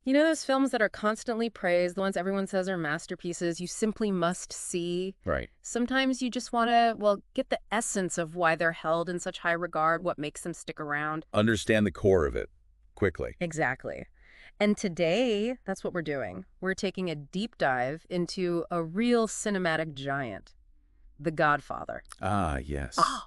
You know those films that are constantly praised, the ones everyone says are masterpieces, you simply must see? Right. Sometimes you just want to, well, get the essence of why they're held in such high regard, what makes them stick around. Understand the core of it quickly. Exactly. And today, that's what we're doing. We're taking a deep dive into a real cinematic giant, The Godfather. Ah, yes. Oh,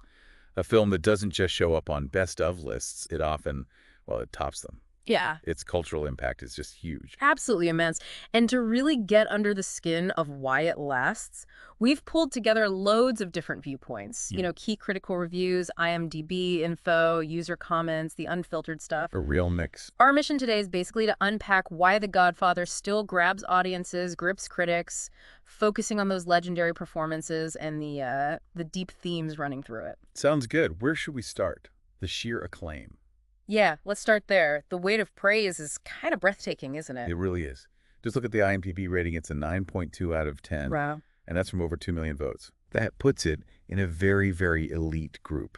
A film that doesn't just show up on best of lists. It often, well, it tops them. yeah. Its cultural impact is just huge. Absolutely immense. And to really get under the skin of why it lasts, we've pulled together loads of different viewpoints. Hmm. Key critical reviews, IMDB info, user comments, the unfiltered stuff. A real mix. Our mission today is basically to unpack why The Godfather still grabs audiences, grips critics, focusing on those legendary performances and the deep themes running through it. Sounds good. Where should we start? The sheer acclaim. Yeah, let's start there. The weight of praise is kind of breathtaking, isn't it? It really is. Just look at the IMDb rating. It's a 9.2 out of 10, Wow. and that's from over 2 million votes. That puts it in a very, very elite group.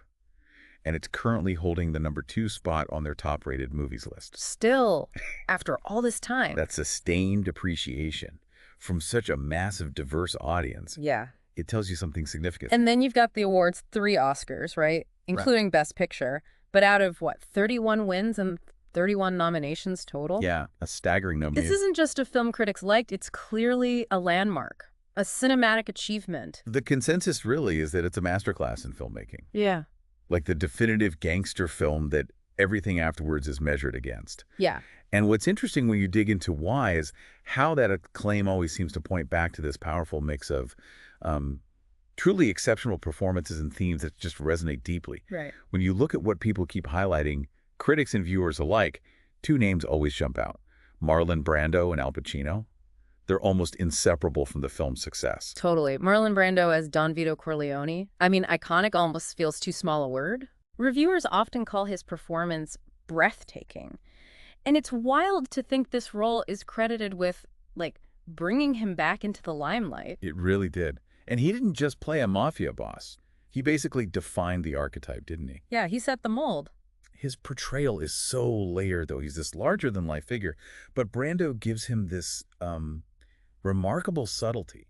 And it's currently holding the #2 spot on their top-rated movies list. Still, after all this time. That sustained appreciation from such a massive, diverse audience, Yeah. it tells you something significant. And then you've got the awards, 3 Oscars, right? Including Best Picture. But out of, what, 31 wins and 31 nominations total? Yeah, a staggering number. This isn't just a film critics liked, it's clearly a landmark, a cinematic achievement. The consensus really is that it's a masterclass in filmmaking. Yeah. Like the definitive gangster film that everything afterwards is measured against. Yeah. And what's interesting when you dig into why is how that acclaim always seems to point back to this powerful mix of truly exceptional performances and themes that just resonate deeply. Right. When you look at what people keep highlighting, critics and viewers alike, 2 names always jump out. Marlon Brando and Al Pacino. They're almost inseparable from the film's success. Totally. Marlon Brando as Don Vito Corleone. I mean, iconic almost feels too small a word. Reviewers often call his performance breathtaking. And it's wild to think this role is credited with, like, bringing him back into the limelight. It really did. And he didn't just play a mafia boss. He basically defined the archetype, didn't he? Yeah, he set the mold. His portrayal is so layered, though. He's this larger-than-life figure. But Brando gives him this remarkable subtlety,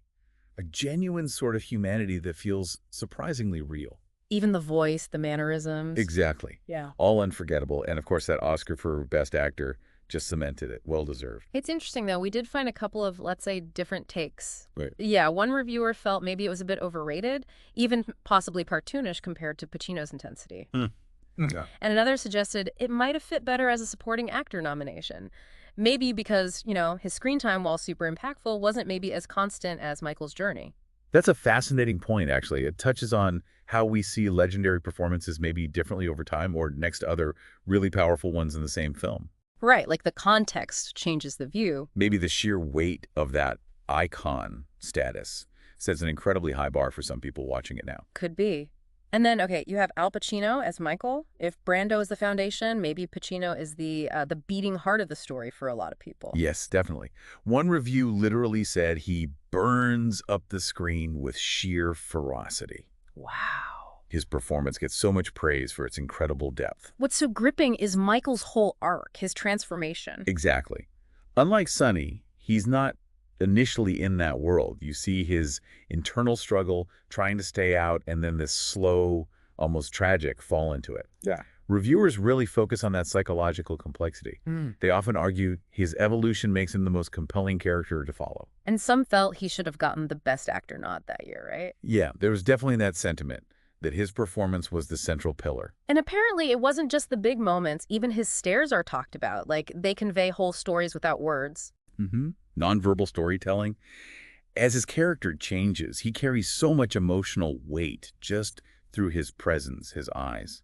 a genuine sort of humanity that feels surprisingly real. Even the voice, the mannerisms. Exactly. Yeah. All unforgettable. And, of course, that Oscar for Best Actor just cemented it. Well-deserved. It's interesting, though. We did find a couple of, let's say, different takes. Right. Yeah, one reviewer felt maybe it was a bit overrated, even possibly cartoonish compared to Pacino's intensity. Yeah. And another suggested it might have fit better as a supporting actor nomination. Maybe because, his screen time, while super impactful, wasn't maybe as constant as Michael's journey. That's a fascinating point, actually. It touches on how we see legendary performances maybe differently over time or next to other really powerful ones in the same film. Right, like the context changes the view. Maybe the sheer weight of that icon status sets an incredibly high bar for some people watching it now. Could be. And then, okay, you have Al Pacino as Michael. If Brando is the foundation, maybe Pacino is the beating heart of the story for a lot of people. Yes, definitely. One review literally said he burns up the screen with sheer ferocity. Wow. His performance gets so much praise for its incredible depth. What's so gripping is Michael's whole arc, his transformation. Exactly. Unlike Sonny, he's not initially in that world. You see his internal struggle, trying to stay out, and then this slow, almost tragic fall into it. Yeah. Reviewers really focus on that psychological complexity. They often argue his evolution makes him the most compelling character to follow. And some felt he should have gotten the Best Actor nod that year, right? Yeah, there was definitely that sentiment that his performance was the central pillar. And apparently it wasn't just the big moments. Even his stares are talked about. Like, they convey whole stories without words. Nonverbal storytelling. As his character changes, he carries so much emotional weight just through his presence, his eyes.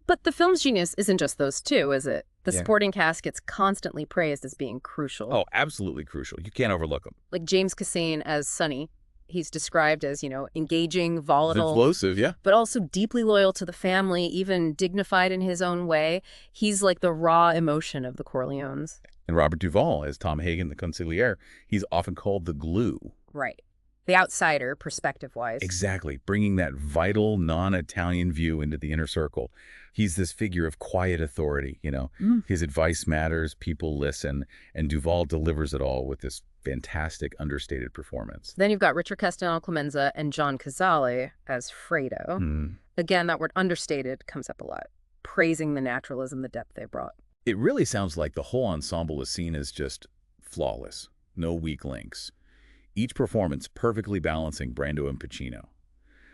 But the film's genius isn't just those two, is it? The Yeah. supporting cast gets constantly praised as being crucial. Oh, absolutely crucial. You can't overlook him. Like James Cassane as Sonny. He's described as, engaging, volatile, Explosive, yeah. but also deeply loyal to the family, even dignified in his own way. He's like the raw emotion of the Corleones. And Robert Duvall as Tom Hagen, the consigliere, he's often called the glue. Right. the outsider, perspective-wise. Exactly, bringing that vital, non-Italian view into the inner circle. He's this figure of quiet authority, you know. Mm. His advice matters, people listen, and Duvall delivers it all with this fantastic, understated performance. Then you've got Richard Castellano-Clemenza and John Cazale as Fredo. Hmm. Again, that word understated comes up a lot, praising the naturalism, the depth they brought. It really sounds like the whole ensemble is seen as just flawless, no weak links. Each performance perfectly balancing Brando and Pacino.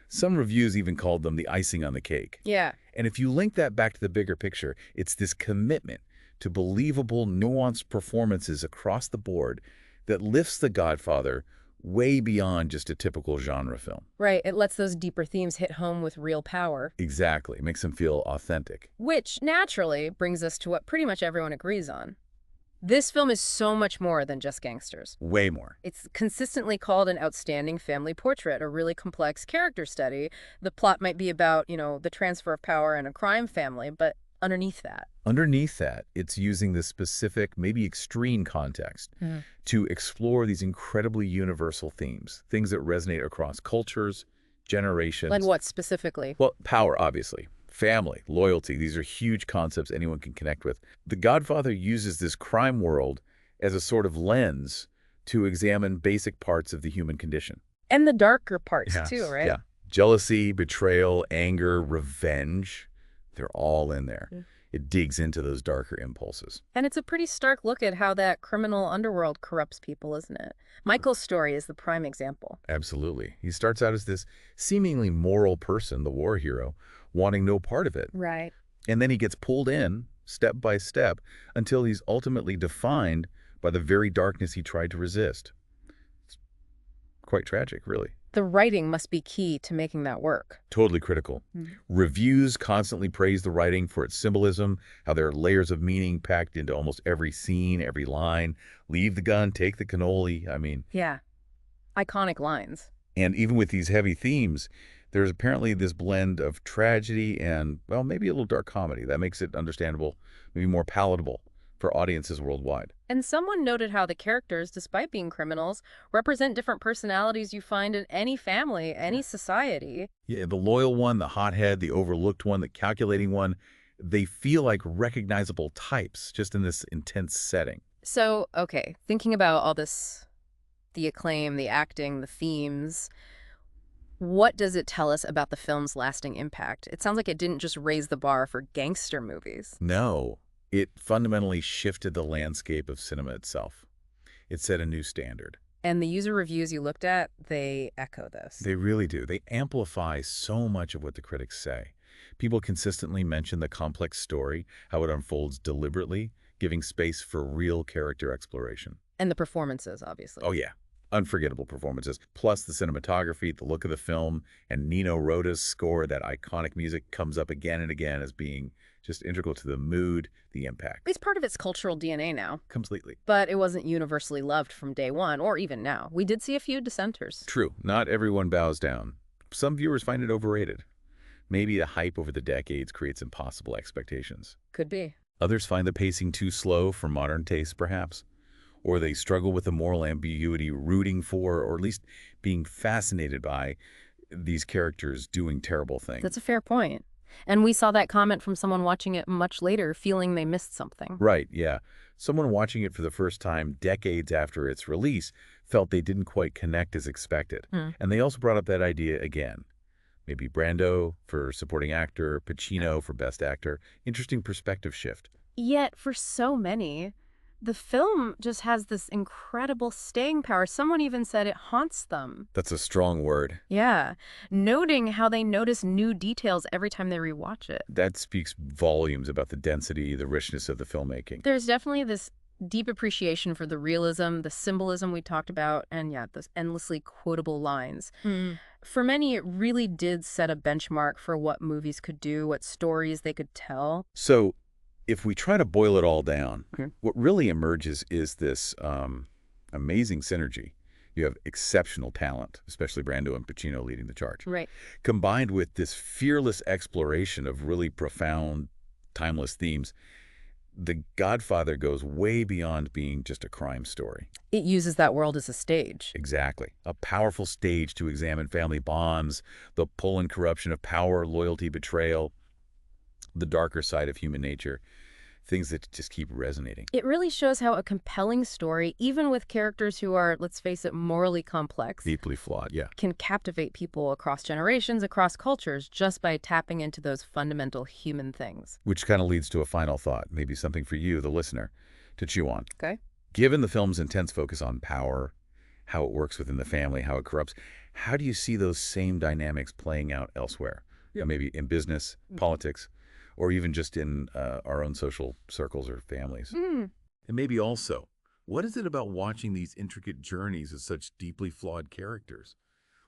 Some reviews even called them the icing on the cake. Yeah. And if you link that back to the bigger picture, it's this commitment to believable, nuanced performances across the board that lifts The Godfather way beyond just a typical genre film. Right, it lets those deeper themes hit home with real power. Exactly. Makes them feel authentic. Which, naturally, brings us to what pretty much everyone agrees on. This film is so much more than just gangsters. Way more. It's consistently called an outstanding family portrait, a really complex character study. The plot might be about, the transfer of power in a crime family, but underneath that. Underneath that, it's using this specific, maybe extreme context to explore these incredibly universal themes, things that resonate across cultures, generations. Like what specifically? Well, power, obviously. Family, loyalty, these are huge concepts anyone can connect with. The Godfather uses this crime world as a sort of lens to examine basic parts of the human condition. And the darker parts Yes. too, right? Yeah. Jealousy, betrayal, anger, revenge, they're all in there. Yeah. It digs into those darker impulses. And it's a pretty stark look at how that criminal underworld corrupts people, isn't it? Michael's story is the prime example. Absolutely. He starts out as this seemingly moral person, the war hero, wanting no part of it. Right. And then he gets pulled in, step by step, until he's ultimately defined by the very darkness he tried to resist. It's quite tragic, really. The writing must be key to making that work. Totally critical. Reviews constantly praise the writing for its symbolism, how there are layers of meaning packed into almost every scene, every line. Leave the gun, take the cannoli. I mean, Yeah. Iconic lines. and even with these heavy themes, there's apparently this blend of tragedy and, well, maybe a little dark comedy that makes it understandable, maybe more palatable for audiences worldwide. And someone noted how the characters, despite being criminals, represent different personalities you find in any family, any society. Yeah, the loyal one, the hothead, the overlooked one, the calculating one, they feel like recognizable types just in this intense setting. So, okay, thinking about all this, the acclaim, the acting, the themes, what does it tell us about the film's lasting impact? It sounds like it didn't just raise the bar for gangster movies. No, it fundamentally shifted the landscape of cinema itself. It set a new standard. And the user reviews you looked at, they echo this. They really do. They amplify so much of what the critics say. People consistently mention the complex story, how it unfolds deliberately, giving space for real character exploration. And the performances, obviously. Oh, yeah. Unforgettable performances, plus the cinematography, the look of the film, and Nino Rota's score, that iconic music comes up again and again as being just integral to the mood, the impact. It's part of its cultural DNA now. Completely. But it wasn't universally loved from day one, or even now. We did see a few dissenters. True. Not everyone bows down. Some viewers find it overrated. Maybe the hype over the decades creates impossible expectations. Could be. Others find the pacing too slow for modern tastes, perhaps. Or they struggle with the moral ambiguity, rooting for, or at least being fascinated by, these characters doing terrible things. That's a fair point. And we saw that comment from someone watching it much later, feeling they missed something. Right, yeah. Someone watching it for the first time decades after its release felt they didn't quite connect as expected. And they also brought up that idea again. Maybe Brando for supporting actor, Pacino for best actor. Interesting perspective shift. Yet, for so many, the film just has this incredible staying power. Someone even said it haunts them. That's a strong word. Yeah, noting how they notice new details every time they rewatch it. That speaks volumes about the density, the richness of the filmmaking. There's definitely this deep appreciation for the realism, the symbolism we talked about, and yeah, those endlessly quotable lines. For many, it really did set a benchmark for what movies could do, what stories they could tell. So, if we try to boil it all down, Okay. what really emerges is this amazing synergy. You have exceptional talent, especially Brando and Pacino leading the charge, Right. combined with this fearless exploration of really profound, timeless themes. The Godfather goes way beyond being just a crime story. It uses that world as a stage. Exactly. A powerful stage to examine family bonds, the pull and corruption of power, loyalty, betrayal, the darker side of human nature, things that just keep resonating. It really shows how a compelling story, even with characters who are, let's face it, morally complex, Deeply flawed, yeah. can captivate people across generations, across cultures, just by tapping into those fundamental human things. Which kind of leads to a final thought, maybe something for you, the listener, to chew on. Okay? Given the film's intense focus on power, how it works within the family, how it corrupts, how do you see those same dynamics playing out elsewhere? You know, maybe in business, politics, or even just in our own social circles or families. Mm. And maybe also, what is it about watching these intricate journeys of such deeply flawed characters?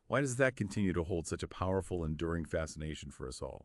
Why does that continue to hold such a powerful, enduring fascination for us all?